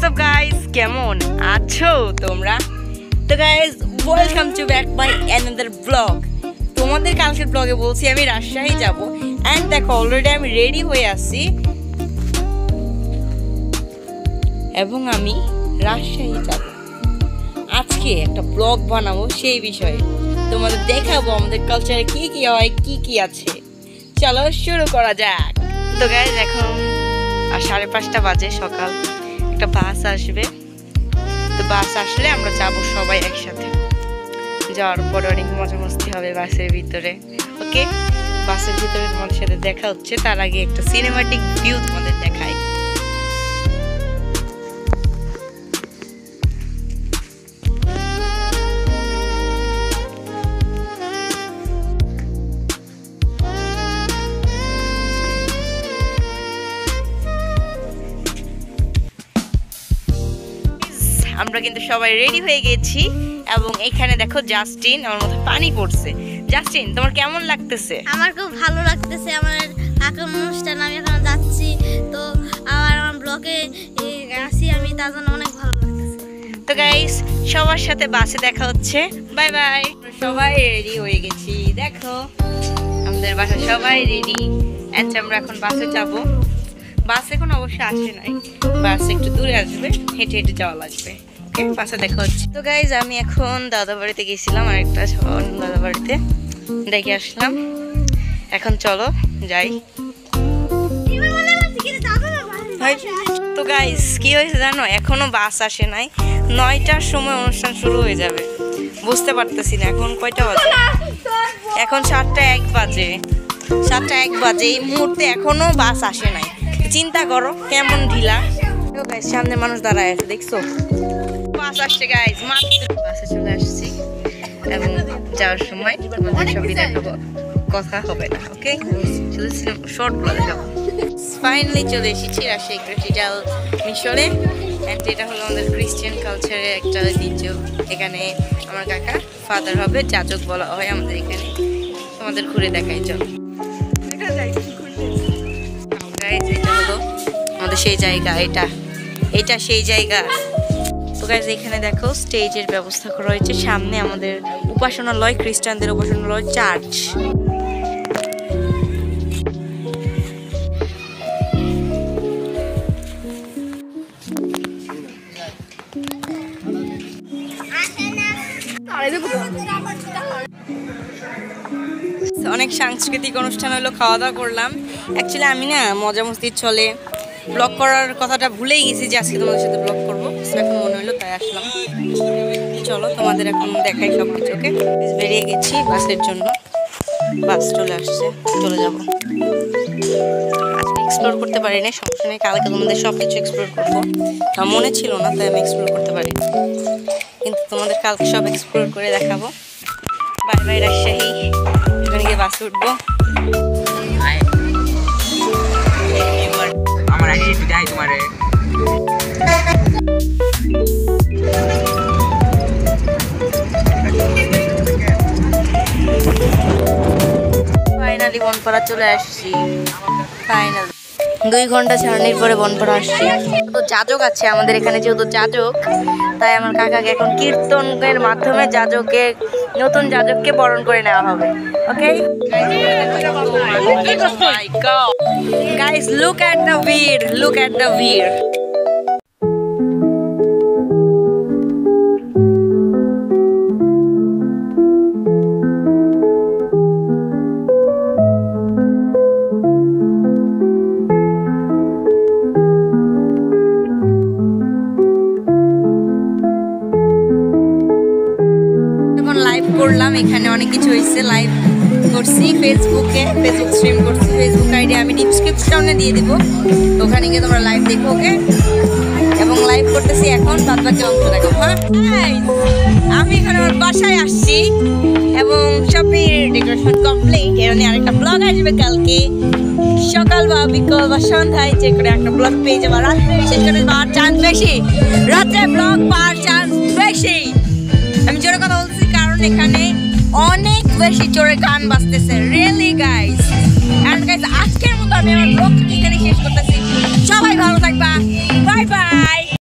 WhatsApp guys, কেমন আছো তোমরা? তো guys, welcome to back my another blog. তোমাদের কালকের ব্লগে বলছি আমি রাজশাহী যাব, অ্যান্ড দেখো অলরেডি আমি রেডি হয়ে আসছি এবং আমি রাজশাহী যাব। আজকে একটা ব্লগ বানাবো সেই বিষয়ে, তোমাদের দেখাবো আমাদের কালচারে কি কি হয়, কি কি আছে। চলো শুরু করা যাক। তো গাইস, এখন 5:30 বাজে সকাল। একটা বাস আসবে, তো বাস আসলে আমরা যাবো সবাই একসাথে। যাওয়ার পরে অনেক মজা মস্তি হবে বাসের ভিতরে। ওকে, বাসের ভিতরে তোমাদের সাথে দেখা হচ্ছে। তার আগে একটা সিনেমাটিক ভিউ তোমাদের দেখাই। আমরা কিন্তু সবাই রেডি হয়ে গেছি এবং এখানে দেখো জাস্টিন, আমার মাথায় পানি পড়ছে। জাস্টিন, তোমার কেমন লাগতেছে? আমার খুব ভালো লাগতেছে। আমার কাকার অনুষ্ঠান আমি এখন যাচ্ছি, তো আমার ব্লগে আসি আমি, তার জন্য অনেক ভালো লাগতেছে। তো গাইস, সবার সাথে বাসে দেখা হচ্ছে। Bye bye. সবাই রেডি হয়ে গেছি, দেখো আমাদের বাসা সবাই রেডি। আচ্ছা, আমরা এখন বাসে যাব। বাস এখন অবশ্যই আসে নাই, বাস একটু দূরে আসবে, হেঁটে হেঁটে যাওয়া লাগবে। ওকে, বাসে দেখা হচ্ছে। তো গাইজ, আমি এখন দাদা বাড়িতে গেছিলাম, আরেকটা দাদা বাড়িতে দেখে আসলাম। এখন চলো যাই। তো গাইজ, কি হয়েছে জানো, এখনো বাস আসে নাই। 9টার সময় অনুষ্ঠান শুরু হয়ে যাবে। বুঝতে পারতেছি না এখন কয়টা বাজে। এখন 7:01 বাজে। 7:01 বাজে, এই মুহূর্তে এখনো বাস আসে নাই। চিন্তা করো কেমন ঢিলা। সামনে মানুষ দাঁড়ায় আছে, দেখছো? বাস আসছে গাইজ, মাত্র বাসে চলে আসছি এবং যাওয়ার সময় তোমাদের সবই দেখাবো, কথা হবে না। ওকে, শুধু শর্টগুলো দেখাবো। ফাইনালি চলে এসেছি রাজশাহী ক্যাথিড্রাল মিশরে। অ্যান্ড এটা হলো আমাদের খ্রিস্টান কালচারের একটা ঐতিহ্য। এখানে আমার কাকা ফাদার হবে, যাজক বলা হয় আমাদের এখানে। তোমাদের ঘুরে দেখাই, চলো। এটা হলো আমাদের সেই জায়গা, এটা সেই জায়গা। তো গাইজ, এখানে দেখো স্টেজের ব্যবস্থা করা হয়েছে। সামনে আমাদের উপাসনালয়, খ্রিস্টানদের উপাসনালয়, চার্চ। অনেক সাংস্কৃতিক অনুষ্ঠান হলো, খাওয়া দাওয়া করলাম। অ্যাকচুয়ালি আমি না মজা মস্তির ছলে ব্লগ করার কথাটা ভুলেই গেছি যে আজকে তোমাদের সাথে ব্লগ করবো। এখন মনে হলো তাই আসলাম। চলো তোমাদের এখন দেখাই সব কিছু। ওকে, বেরিয়ে গেছি বাসের জন্য। বাস চলে আসছে, চলে যাব। আজকে এক্সপ্লোর করতে পারি না, সমস্যা নেই, কালকে তোমাদের সব কিছু এক্সপ্লোর করবো। আমার মনে ছিল না, তাই আমি এক্সপ্লোর করতে পারি, কিন্তু তোমাদের কালকে সব এক্সপ্লোর করে দেখাবো। Bye bye Rajshahi. এখানে গিয়ে বাসে উঠবো। আমার আগে একটু যাই তোমারে। ফাইনালি বনপাড়া চলে আসছি। ফাইনাল 2 ঘন্টা ছাড়নির পরে বনপাড়া আসছি। তো যাজক আছে আমাদের এখানে, যেহেতু যাজক, তাই আমার কাকাকে এখন কীর্তনের মাধ্যমে যাজকের নতুন যাজককে বরণ করে নেওয়া হবে। Okay guys, look at the ভিড়, লুক এট দ্য ভিড়। করলাম, এখানে অনেক কিছু হয়েছে, লাইভ করছি ফেসবুকে, ফেসবুক স্ট্রিম করছি। ফেসবুক আইডি আমি ডিসক্রিপশনে দিয়ে দিব, ওখানে গিয়ে তোমরা লাইভ দেখো। ওকে, এবং লাইভ করতেছি এখন, বাদ বাকি অংশ দেখো। হ্যাঁ, আমি এখানে আমার বাসায় আসছি এবং সবই ডেকোরেশন কমপ্লিট। এর নিয়ে আরেকটা ব্লগ আসবে কালকে সকাল বা বিকাল বা সন্ধ্যায়, যে করে একটা ব্লগ পেয়ে যাবো। রাত্রে বিশেষ করে পাওয়ার চান্স বেশি, রাত্রে ব্লগ পাওয়ার চান্স বেশি। আমি জোরে কথা বলছি কারণ এখানে অনেক বেশি জোরে গান বাজতেছে। রিয়েলি গাইস, এন্ড গাইস, আজকের মতো আমি আমার ব্লগ এখানে শেষ করতেছি। সবাই ভালো থাকবা, বাই বাই।